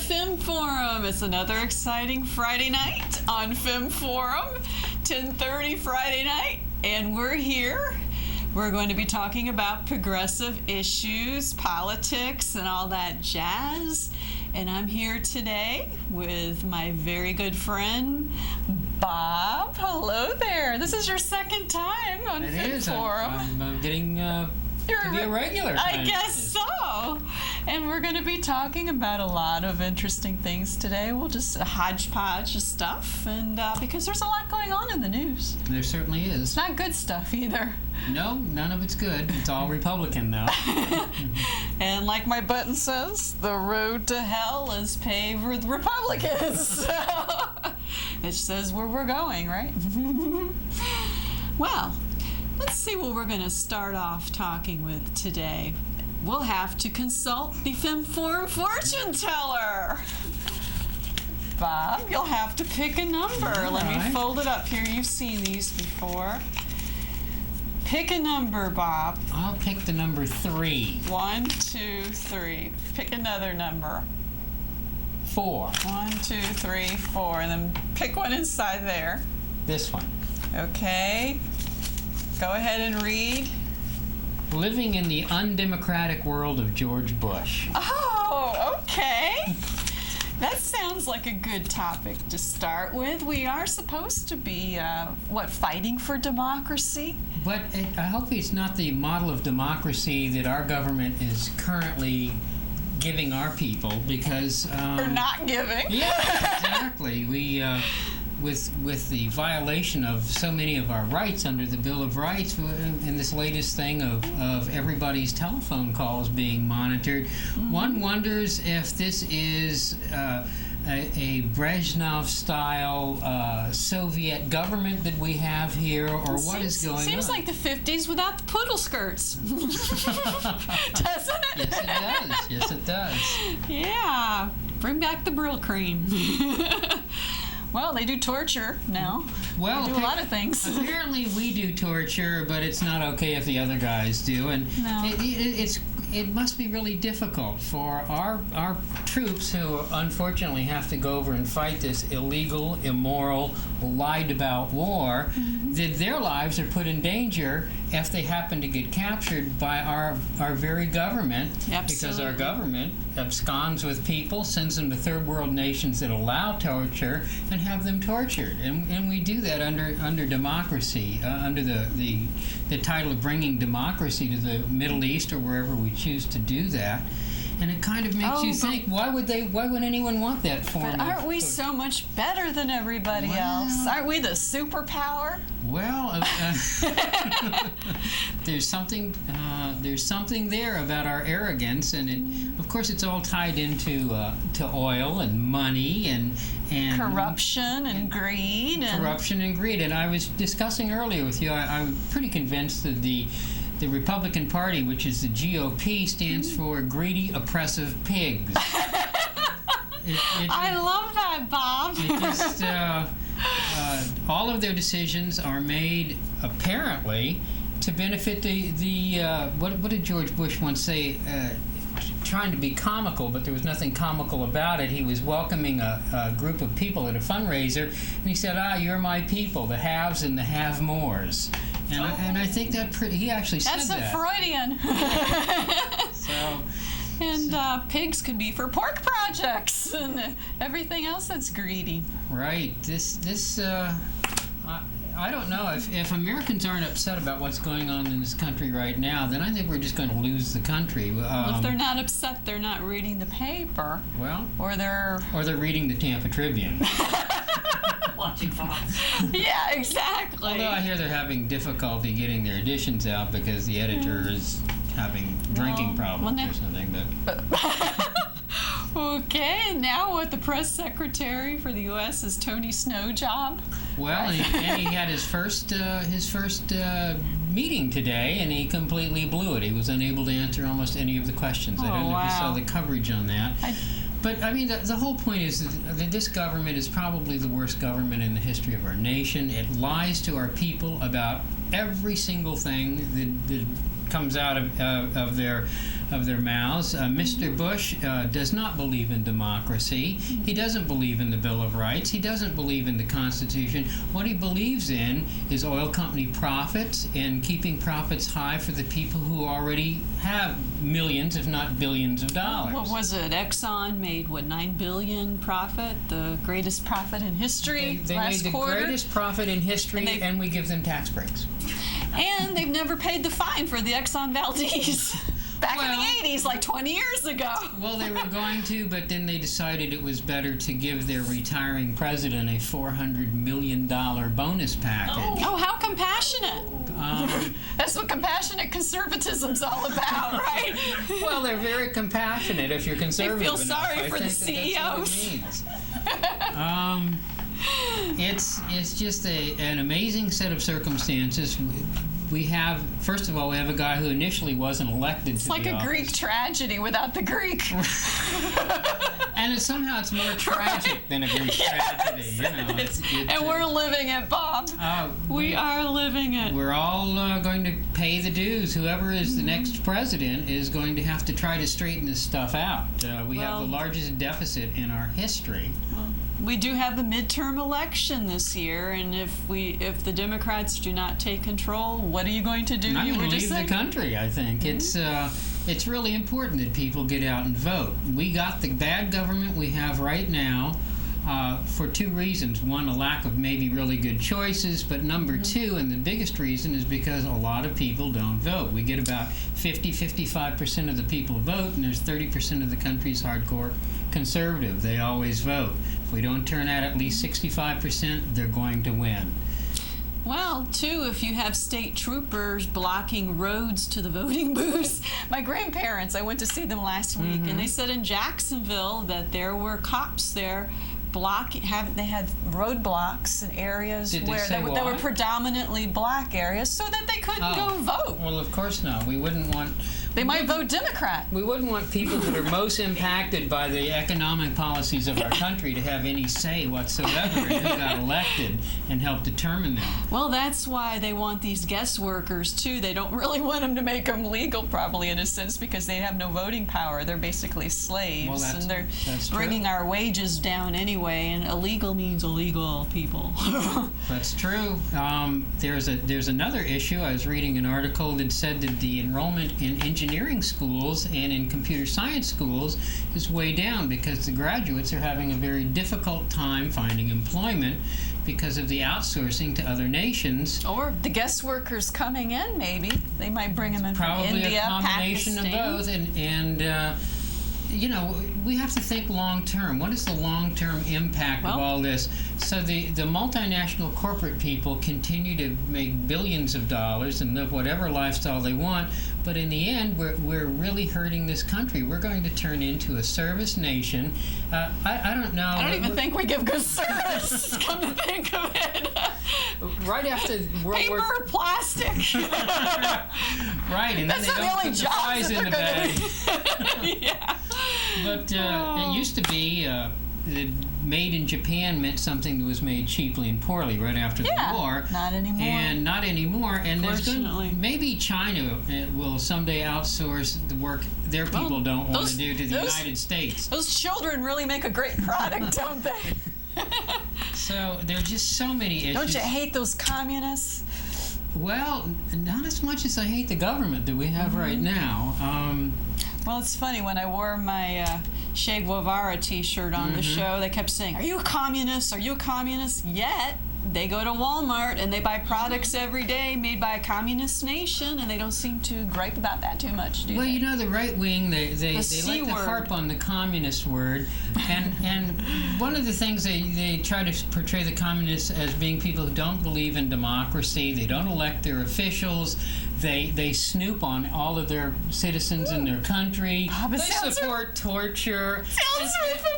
Film Forum. It's another exciting Friday night on Film Forum, 10:30 Friday night, and we're here. We're going to be talking about progressive issues, politics, and all that jazz. And I'm here today with my very good friend, Bob. Hello there. This is your second time on Film Forum. I'm getting to be a regular. I guess so. And we're going to be talking about a lot of interesting things today. We'll just a hodgepodge of stuff, and because there's a lot going on in the news. There certainly is. Not good stuff either. No, none of it's good. It's all Republican, though. And like my button says, the road to hell is paved with Republicans. So it says where we're going, right? Well, let's see what we're going to start off talking with today. We'll have to consult the Film Forum fortune teller. Bob, you'll have to pick a number. Let me fold it up here. You've seen these before. Pick a number, Bob. I'll pick the number 3. 1, 2, 3. Pick another number. 4. 1, 2, 3, 4. And then pick one inside there. This one. Okay. Go ahead and read. Living in the undemocratic world of George Bush. Oh, okay. That sounds like a good topic to start with. We are supposed to be, fighting for democracy? But I hope it's not the model of democracy that our government is currently giving our people, because... or not giving. Yeah, exactly. We... With the violation of so many of our rights under the Bill of Rights, and this latest thing of everybody's telephone calls being monitored, one wonders if this is a Brezhnev-style Soviet government that we have here, or what is going on? Seems like the 50s without the poodle skirts. Doesn't it? Yes, it does. Yes, it does. Yeah. Bring back the Brill cream. Well, they do torture now. Well, they do a lot of things. Apparently we do torture, but it's not okay if the other guys do. And no. It must be really difficult for our troops, who unfortunately have to go over and fight this illegal, immoral, lied about war, that their lives are put in danger if they happen to get captured by our very government. Absolutely. Because our government absconds with people, sends them to third world nations that allow torture, and have them tortured. And we do that under democracy, under the title of bringing democracy to the Middle East or wherever we choose to do that. And it kind of makes you think, why would anyone want that form? But aren't we so much better than everybody else? Aren't we the superpower? Well, there's something there about our arrogance, and of course it's all tied into to oil and money and corruption and greed. Corruption and greed. And I was discussing earlier with you, I'm pretty convinced that the Republican Party, which is the GOP, stands for greedy, oppressive pigs. I love that, Bob. It just, all of their decisions are made, apparently, to benefit what did George Bush once say? Trying to be comical, but there was nothing comical about it. He was welcoming a group of people at a fundraiser, and he said, "You're my people, the haves and the have-mores." And I think he actually said that. That's a Freudian. And pigs could be for pork projects and everything else that's greedy. Right. I don't know. If Americans aren't upset about what's going on in this country right now, then I think we're just going to lose the country. Well, if they're not upset, they're not reading the paper. Well, or they're reading the Tampa Tribune. Watching Fox. Yeah, exactly. Although I hear they're having difficulty getting their editions out because the editor is having drinking problems or something. But okay, now what the press secretary for the U.S. is Tony Snow job. Well, and he had his first meeting today, and he completely blew it. He was unable to answer almost any of the questions. I don't know if you saw the coverage on that. But, I mean, the whole point is that this government is probably the worst government in the history of our nation. It lies to our people about every single thing that comes out of their mouths. Mr. Bush does not believe in democracy. He doesn't believe in the Bill of Rights. He doesn't believe in the Constitution. What he believes in is oil company profits and keeping profits high for the people who already have millions, if not billions of dollars. What was it? Exxon made, what, $9 billion profit? The greatest profit in history They last made the quarter? greatest profit in history, and we give them tax breaks. And they've never paid the fine for the Exxon Valdez. Back in the 80s, like 20 years ago. Well, they were going to, but then they decided it was better to give their retiring president a $400 million bonus package. Oh, how compassionate. That's what compassionate conservatism's all about, right? Well, they're very compassionate if you're conservative. They feel enough. sorry for the CEOs. That's what it means. It's just an amazing set of circumstances. We have, first of all, we have a guy who initially wasn't elected it's to the office. It's like a Greek tragedy without the Greek. And somehow it's more tragic than a Greek tragedy. You know, and we're living it, Bob. We are living it. We're all going to pay the dues. Whoever is the next president is going to have to try to straighten this stuff out. We have the largest deficit in our history. We do have a midterm election this year, and if the Democrats do not take control, what are you going to do? I'm going to leave the country, I think. It's really important that people get out and vote. We got the bad government we have right now for two reasons. One, a lack of maybe really good choices, but number two, and the biggest reason, is because a lot of people don't vote. We get about 55% of the people vote, and there's 30% of the country's hardcore conservative. They always vote. If we don't turn out at least 65%, they're going to win. Well, too, if you have state troopers blocking roads to the voting booths. My grandparents, I went to see them last week, and they said in Jacksonville that there were cops there they had roadblocks in areas that were predominantly black areas so that they couldn't go vote. Well, of course not. We wouldn't want... They might vote Democrat. We wouldn't want people that are most impacted by the economic policies of our country to have any say whatsoever in who got elected and help determine them. Well, that's why they want these guest workers, too. They don't really want them to make them legal, probably, in a sense, because they have no voting power. They're basically slaves, and they're bringing our wages down anyway, and illegal means illegal people. That's true. There's another issue. I was reading an article that said that the enrollment in engineering schools and in computer science schools is way down because the graduates are having a very difficult time finding employment because of the outsourcing to other nations. Or the guest workers coming in, maybe. They might bring them in from India, Pakistan. Probably a combination Pakistan. of both. And you know, we have to think long term. What is the long term impact of all this? So the multinational corporate people continue to make billions of dollars and live whatever lifestyle they want, but in the end, we're really hurting this country. We're going to turn into a service nation. I don't know. I don't even think we give good service, come to think of it. Right after World War... Paper, plastic. Right, and that's then they don't put the fries in the bag. Yeah. But it used to be that made in Japan meant something that was made cheaply and poorly right after the war. Not anymore. And not anymore. And maybe China will someday outsource the work their people don't want to do to the United States. Those children really make a great product, don't they? So there are just so many issues. Don't you hate those communists? Well, not as much as I hate the government that we have right now. Well, it's funny, when I wore my Che Guevara t-shirt on the show, they kept saying, "Are you a communist? Are you a communist?" Yet, they go to Walmart and they buy products every day made by a communist nation, and they don't seem to gripe about that too much, do they? Well, you know, the right wing, they like to harp on the communist word, and one of the things they try to portray the communists as being people who don't believe in democracy, they don't elect their officials, they snoop on all of their citizens in their country, they support torture. Sounds very familiar.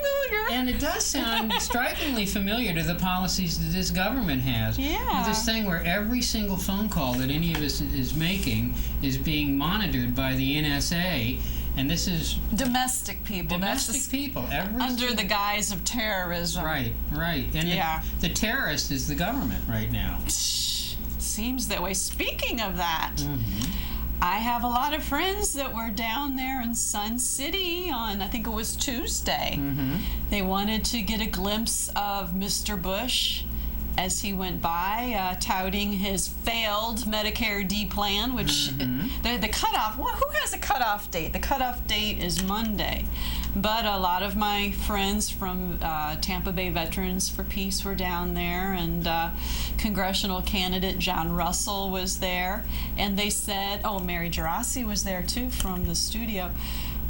And it does sound strikingly familiar to the policies that this government has. Yeah. This thing where every single phone call that any of us is making is being monitored by the NSA, and this is domestic people. Domestic people. Under the guise of terrorism. Right. And the terrorist is the government right now. Seems that way. Speaking of that, I have a lot of friends that were down there in Sun City on, I think it was Tuesday. Mm-hmm. They wanted to get a glimpse of Mr. Bush as he went by, touting his failed Medicare D plan, which the cutoff, well, who has a cutoff date? The cutoff date is Monday. But a lot of my friends from Tampa Bay Veterans for Peace were down there, and congressional candidate John Russell was there. And they said, oh, Mary Gerasi was there too from the studio.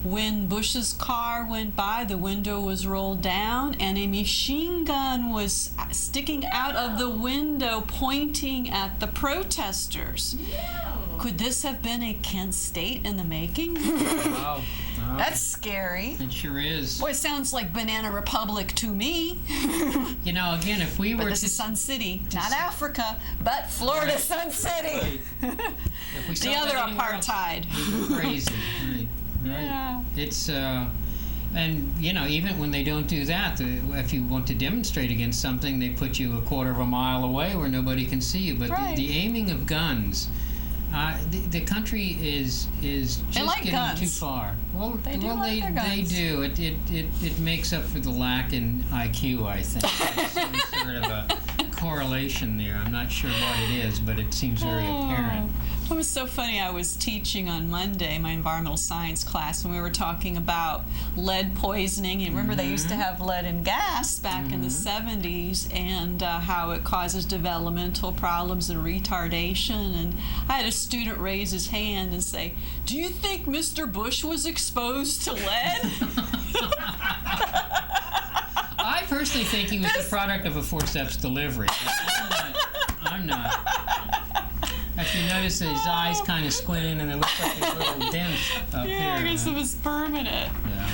When Bush's car went by, the window was rolled down and a machine gun was sticking out of the window pointing at the protesters. Could this have been a Kent State in the making? Wow. That's scary. It sure is. Boy, it sounds like Banana Republic to me. You know, again, if we were But this is Sun City, not Africa, but Florida Sun City. If we saw The other that anywhere else, apartheid. we'd go crazy. Right. Yeah. It's and you know, even when they don't do that, if you want to demonstrate against something, they put you a quarter of a mile away where nobody can see you. But Right. the aiming of guns, the country is just like getting guns. too far. Well, They do like their they guns. do. It makes up for the lack in IQ, I think. There's some sort of a correlation there. I'm not sure what it is, but it seems very apparent. It was so funny. I was teaching on Monday, my environmental science class, and we were talking about lead poisoning. And remember, they used to have lead in gas back in the 70s, and how it causes developmental problems and retardation. And I had a student raise his hand and say, "Do you think Mr. Bush was exposed to lead?" I personally think he was the product of a forceps delivery. I'm not. If you notice his eyes kind of squinting and they look like these little dents up here. Yeah, I guess it was permanent. Yeah.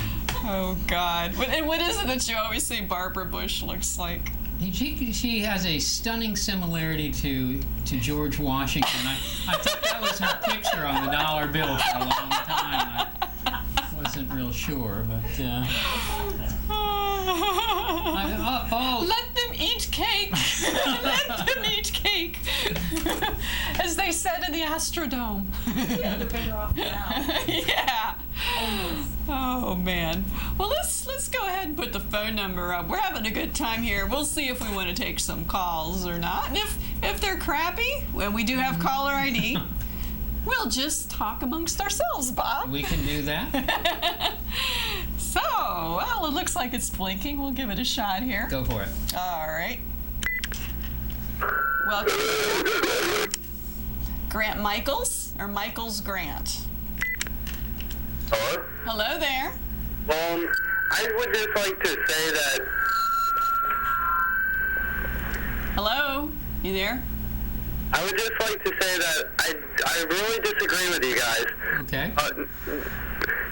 Oh, God. And what is it that you always say Barbara Bush looks like? She has a stunning similarity to George Washington. I thought that was her picture on the dollar bill for a long time. I wasn't real sure, but Let them eat cake. Let them eat cake. As they said in the Astrodome. Yeah, the finger off now. Yeah. Oh man. Well, let's go ahead and put the phone number up. We're having a good time here. We'll see if we want to take some calls or not. And if they're crappy, well, we do have caller ID. We'll just talk amongst ourselves, Bob. we can do that. So, well, it looks like it's blinking. We'll give it a shot here. Go for it. All right. Welcome. Grant Michaels or Michaels Grant? Hello? Hello there. I would just like to say that. Hello? You there? I would just like to say that I really disagree with you guys, Okay.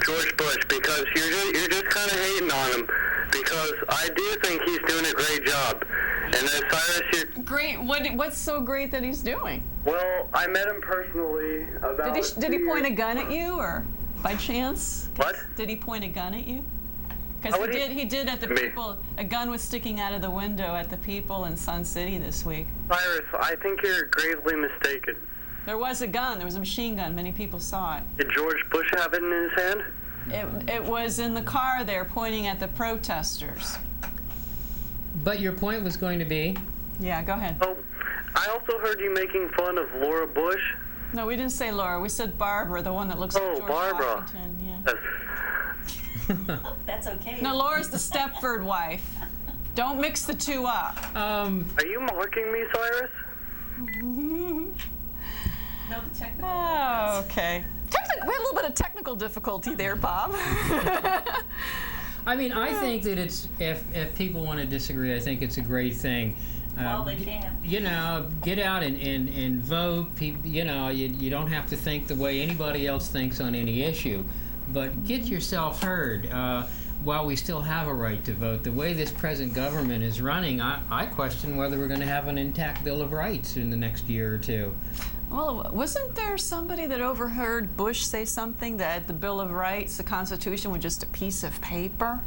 George Bush, because you're just kind of hating on him. Because I do think he's doing a great job. And then Cyrus, Great. What's so great that he's doing? well, I met him personally about. Did he point a gun at you, or by chance? What? Did he point a gun at you? Because Oh, he did at the Me. people. A gun was sticking out of the window at the people in Sun City this week. Cyrus, I think you're gravely mistaken. There was a gun. There was a machine gun. Many people saw it. Did George Bush have it in his hand? It was in the car there, pointing at the protesters. But your point was going to be? Yeah, go ahead. Oh, I also heard you making fun of Laura Bush. No, we didn't say Laura. We said Barbara, the one that looks like Oh, George Barbara. Washington. Yeah. That's- That's okay. No, Laura's the Stepford wife. Don't mix the two up. Are you mocking me, Cyrus? No, the technical. Oh, okay. We had a little bit of technical difficulty there, Bob. I mean, I think that it's if people want to disagree, I think it's a great thing. Well, they can. You know, get out and vote. You know, you don't have to think the way anybody else thinks on any issue, but get yourself heard. While we still have a right to vote, the way this present government is running, I question whether we're going to have an intact Bill of Rights in the next year or two. Well, wasn't there somebody that overheard Bush say something that the Bill of Rights, the Constitution, was just a piece of paper?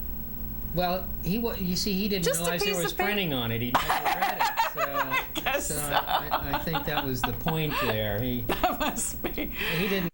Well, you see, he didn't Just a realize there piece was of paper. printing on it. He never read it. So, guess so so. I think that was the point there. That must be. He didn't.